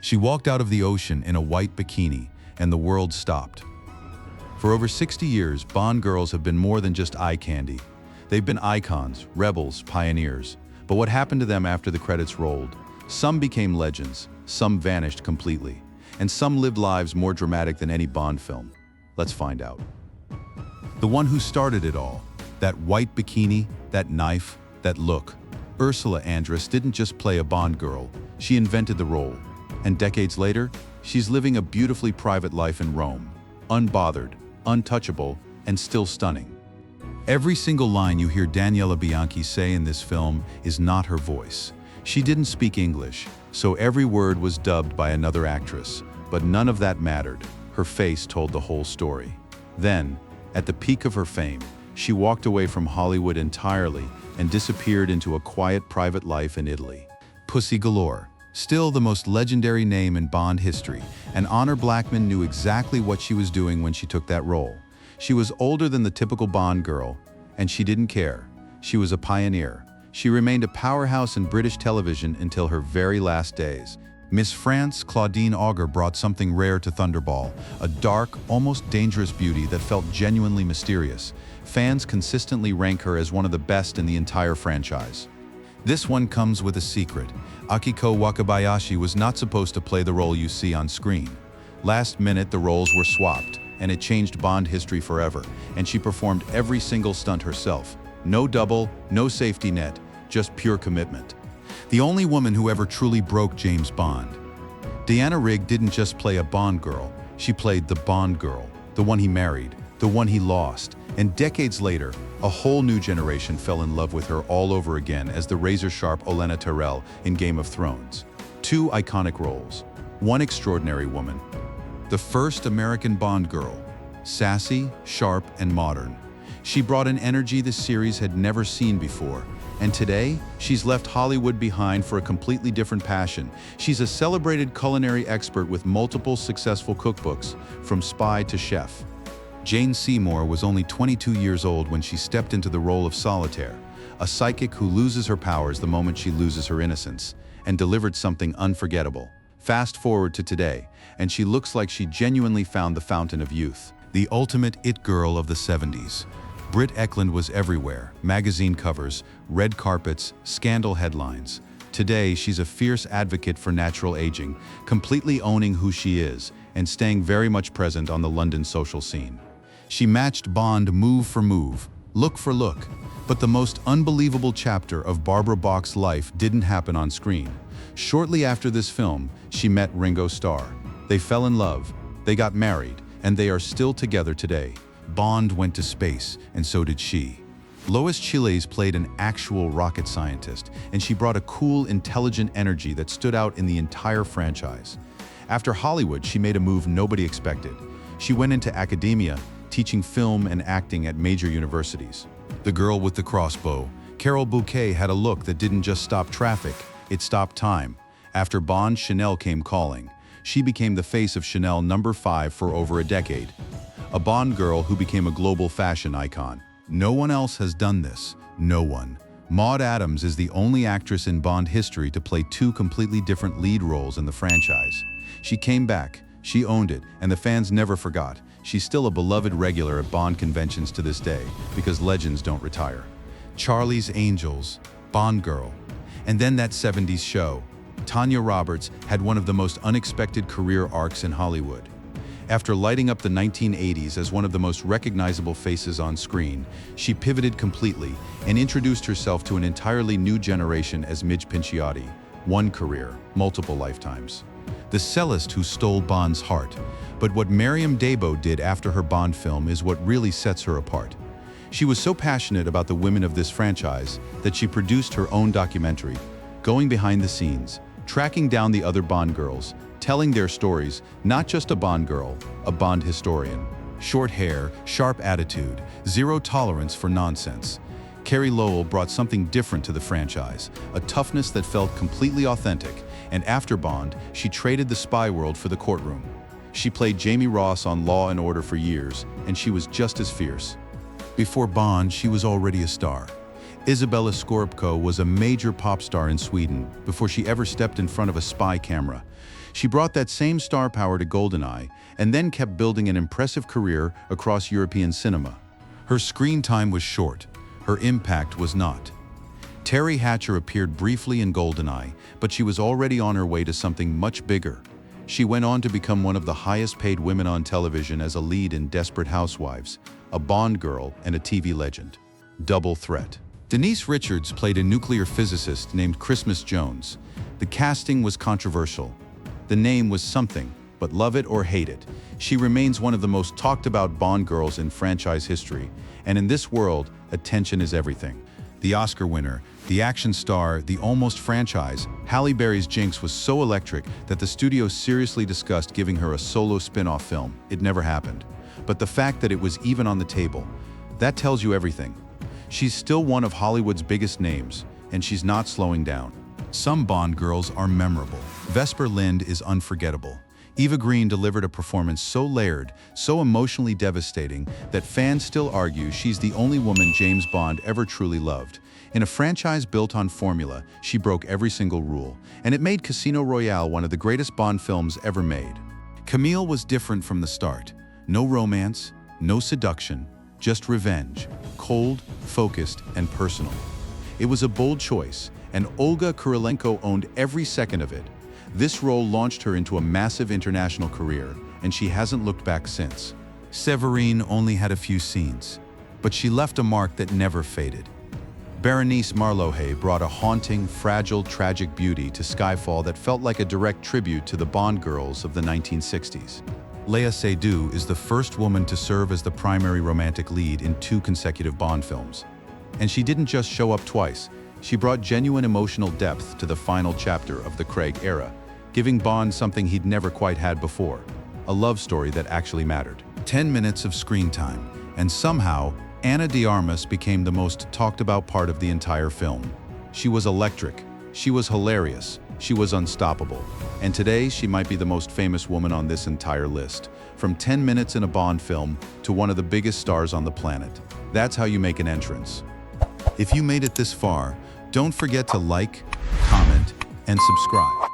She walked out of the ocean in a white bikini, and the world stopped. For over 60 years, Bond girls have been more than just eye candy. They've been icons, rebels, pioneers. But what happened to them after the credits rolled? Some became legends, some vanished completely, and some lived lives more dramatic than any Bond film. Let's find out. The one who started it all, that white bikini, that knife, that look. Ursula Andress didn't just play a Bond girl, she invented the role. And decades later, she's living a beautifully private life in Rome, unbothered, untouchable, and still stunning. Every single line you hear Daniela Bianchi say in this film is not her voice. She didn't speak English, so every word was dubbed by another actress, but none of that mattered. Her face told the whole story. Then, at the peak of her fame, she walked away from Hollywood entirely and disappeared into a quiet private life in Italy. Pussy galore. Still the most legendary name in Bond history, and Honor Blackman knew exactly what she was doing when she took that role. She was older than the typical Bond girl, and she didn't care. She was a pioneer. She remained a powerhouse in British television until her very last days. Miss France Claudine Auger brought something rare to Thunderball, a dark, almost dangerous beauty that felt genuinely mysterious. Fans consistently rank her as one of the best in the entire franchise. This one comes with a secret. Akiko Wakabayashi was not supposed to play the role you see on screen. Last minute, the roles were swapped, and it changed Bond history forever, and she performed every single stunt herself. No double, no safety net, just pure commitment. The only woman who ever truly broke James Bond. Rigg didn't just play a Bond girl, she played the Bond girl, the one he married, the one he lost, and decades later, a whole new generation fell in love with her all over again as the razor-sharp Olenna Tyrell in Game of Thrones. Two iconic roles, one extraordinary woman. The first American Bond girl, sassy, sharp, and modern. She brought an energy the series had never seen before, and today, she's left Hollywood behind for a completely different passion. She's a celebrated culinary expert with multiple successful cookbooks, from spy to chef. Jane Seymour was only 22 years old when she stepped into the role of Solitaire, a psychic who loses her powers the moment she loses her innocence, and delivered something unforgettable. Fast forward to today, and she looks like she genuinely found the fountain of youth. The ultimate it girl of the 70s. Britt Ekland was everywhere, magazine covers, red carpets, scandal headlines. Today, she's a fierce advocate for natural aging, completely owning who she is, and staying very much present on the London social scene. She matched Bond move for move, look for look, but the most unbelievable chapter of Barbara Bach's life didn't happen on screen. Shortly after this film, she met Ringo Starr. They fell in love, they got married, and they are still together today. Bond went to space, and so did she. Lois Chiles played an actual rocket scientist, and she brought a cool, intelligent energy that stood out in the entire franchise. After Hollywood, she made a move nobody expected. She went into academia, teaching film and acting at major universities. The girl with the crossbow, Carole Bouquet, had a look that didn't just stop traffic, it stopped time. After Bond, Chanel came calling. She became the face of Chanel No. 5 for over a decade. A Bond girl who became a global fashion icon. No one else has done this. No one. Maud Adams is the only actress in Bond history to play two completely different lead roles in the franchise. She came back, she owned it, and the fans never forgot. She's still a beloved regular at Bond conventions to this day, because legends don't retire. Charlie's Angels, Bond girl. And then that 70s show. Tanya Roberts had one of the most unexpected career arcs in Hollywood. After lighting up the 1980s as one of the most recognizable faces on screen, she pivoted completely and introduced herself to an entirely new generation as Midge Pinciotti. One career, multiple lifetimes. The cellist who stole Bond's heart. But what Maryam did after her Bond film is what really sets her apart. She was so passionate about the women of this franchise that she produced her own documentary, going behind the scenes, tracking down the other Bond girls, telling their stories, not just a Bond girl, a Bond historian. Short hair, sharp attitude, zero tolerance for nonsense. Carey Lowell brought something different to the franchise, a toughness that felt completely authentic, and after Bond, she traded the spy world for the courtroom. She played Jamie Ross on Law and Order for years, and she was just as fierce. Before Bond, she was already a star. Izabella Scorupco was a major pop star in Sweden before she ever stepped in front of a spy camera. She brought that same star power to GoldenEye and then kept building an impressive career across European cinema. Her screen time was short. Her impact was not. Teri Hatcher appeared briefly in GoldenEye, but she was already on her way to something much bigger. She went on to become one of the highest-paid women on television as a lead in Desperate Housewives, a Bond girl, and a TV legend. Double threat. Denise Richards played a nuclear physicist named Christmas Jones. The casting was controversial. The name was something, but love it or hate it, she remains one of the most talked-about Bond girls in franchise history, and in this world, attention is everything. The Oscar winner, the action star, the almost franchise, Halle Berry's Jinx was so electric that the studio seriously discussed giving her a solo spin-off film. It never happened. But the fact that it was even on the table, that tells you everything. She's still one of Hollywood's biggest names, and she's not slowing down. Some Bond girls are memorable. Vesper Lynd is unforgettable. Eva Green delivered a performance so layered, so emotionally devastating, that fans still argue she's the only woman James Bond ever truly loved. In a franchise built on formula, she broke every single rule, and it made Casino Royale one of the greatest Bond films ever made. Camille was different from the start. No romance, no seduction, just revenge, cold, focused, and personal. It was a bold choice, and Olga Kurylenko owned every second of it. This role launched her into a massive international career, and she hasn't looked back since. Séverine only had a few scenes, but she left a mark that never faded. Bérénice Marlohe brought a haunting, fragile, tragic beauty to Skyfall that felt like a direct tribute to the Bond girls of the 1960s. Léa Seydoux is the first woman to serve as the primary romantic lead in 2 consecutive Bond films. And she didn't just show up twice, she brought genuine emotional depth to the final chapter of the Craig era, giving Bond something he'd never quite had before, a love story that actually mattered. 10 minutes of screen time, and somehow, Ana de Armas became the most talked about part of the entire film. She was electric, she was hilarious, she was unstoppable, and today she might be the most famous woman on this entire list. From 10 minutes in a Bond film to one of the biggest stars on the planet. That's how you make an entrance. If you made it this far, don't forget to like, comment, and subscribe.